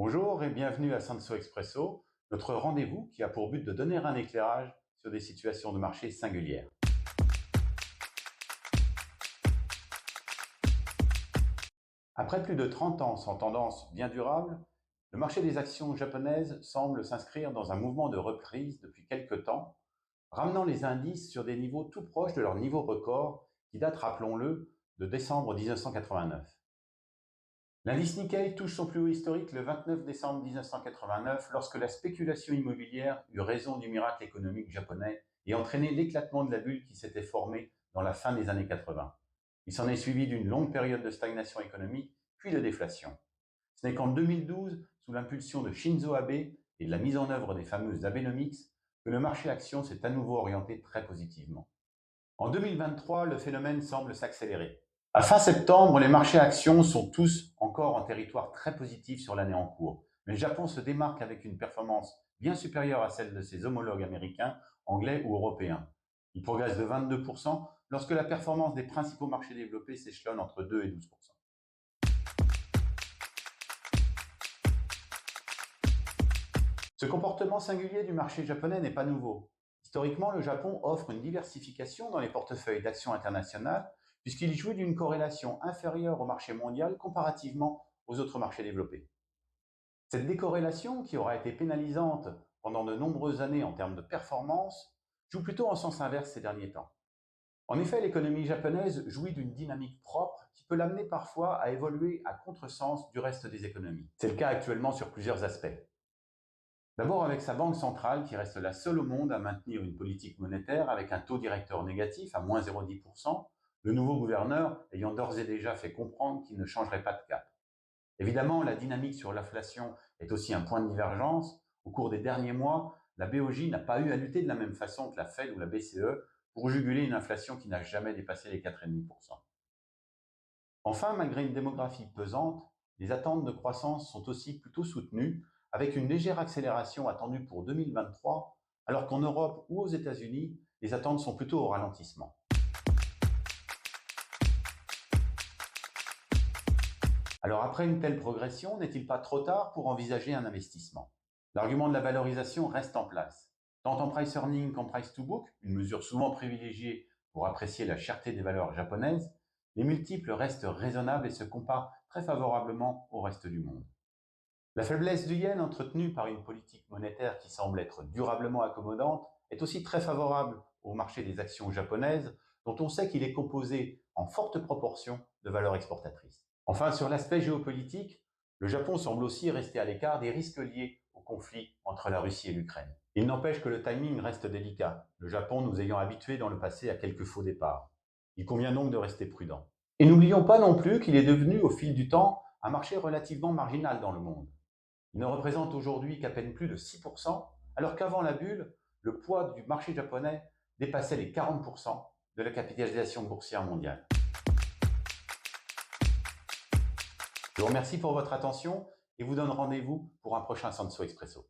Bonjour et bienvenue à Sanso Expresso, notre rendez-vous qui a pour but de donner un éclairage sur des situations de marché singulières. Après plus de 30 ans sans tendance bien durable, le marché des actions japonaises semble s'inscrire dans un mouvement de reprise depuis quelques temps, ramenant les indices sur des niveaux tout proches de leur niveau record qui date, rappelons-le, de décembre 1989. L'indice Nikkei touche son plus haut historique le 29 décembre 1989 lorsque la spéculation immobilière eut raison du miracle économique japonais et entraîné l'éclatement de la bulle qui s'était formée dans la fin des années 80. Il s'en est suivi d'une longue période de stagnation économique, puis de déflation. Ce n'est qu'en 2012, sous l'impulsion de Shinzo Abe et de la mise en œuvre des fameuses Abenomics, que le marché action s'est à nouveau orienté très positivement. En 2023, le phénomène semble s'accélérer. À fin septembre, les marchés actions sont tous encore en territoire très positif sur l'année en cours. Mais le Japon se démarque avec une performance bien supérieure à celle de ses homologues américains, anglais ou européens. Il progresse de 22% lorsque la performance des principaux marchés développés s'échelonne entre 2 et 12%. Ce comportement singulier du marché japonais n'est pas nouveau. Historiquement, le Japon offre une diversification dans les portefeuilles d'actions internationales puisqu'il jouit d'une corrélation inférieure au marché mondial comparativement aux autres marchés développés. Cette décorrélation, qui aura été pénalisante pendant de nombreuses années en termes de performance, joue plutôt en sens inverse ces derniers temps. En effet, l'économie japonaise jouit d'une dynamique propre qui peut l'amener parfois à évoluer à contresens du reste des économies. C'est le cas actuellement sur plusieurs aspects. D'abord avec sa banque centrale qui reste la seule au monde à maintenir une politique monétaire avec un taux directeur négatif à moins 0,10%, le nouveau gouverneur ayant d'ores et déjà fait comprendre qu'il ne changerait pas de cap. Évidemment, la dynamique sur l'inflation est aussi un point de divergence. Au cours des derniers mois, la BOJ n'a pas eu à lutter de la même façon que la Fed ou la BCE pour juguler une inflation qui n'a jamais dépassé les 4,5%. Enfin, malgré une démographie pesante, les attentes de croissance sont aussi plutôt soutenues, avec une légère accélération attendue pour 2023, alors qu'en Europe ou aux États-Unis, les attentes sont plutôt au ralentissement. Alors après une telle progression, n'est-il pas trop tard pour envisager un investissement? L'argument de la valorisation reste en place. Tant en price earning qu'en price to book, une mesure souvent privilégiée pour apprécier la cherté des valeurs japonaises, les multiples restent raisonnables et se comparent très favorablement au reste du monde. La faiblesse du yen entretenue par une politique monétaire qui semble être durablement accommodante est aussi très favorable au marché des actions japonaises, dont on sait qu'il est composé en forte proportion de valeurs exportatrices. Enfin, sur l'aspect géopolitique, le Japon semble aussi rester à l'écart des risques liés au conflit entre la Russie et l'Ukraine. Il n'empêche que le timing reste délicat, le Japon nous ayant habitués dans le passé à quelques faux départs. Il convient donc de rester prudent. Et n'oublions pas non plus qu'il est devenu au fil du temps un marché relativement marginal dans le monde. Il ne représente aujourd'hui qu'à peine plus de 6%, alors qu'avant la bulle, le poids du marché japonais dépassait les 40% de la capitalisation boursière mondiale. Je vous remercie pour votre attention et vous donne rendez-vous pour un prochain Sanso Expresso.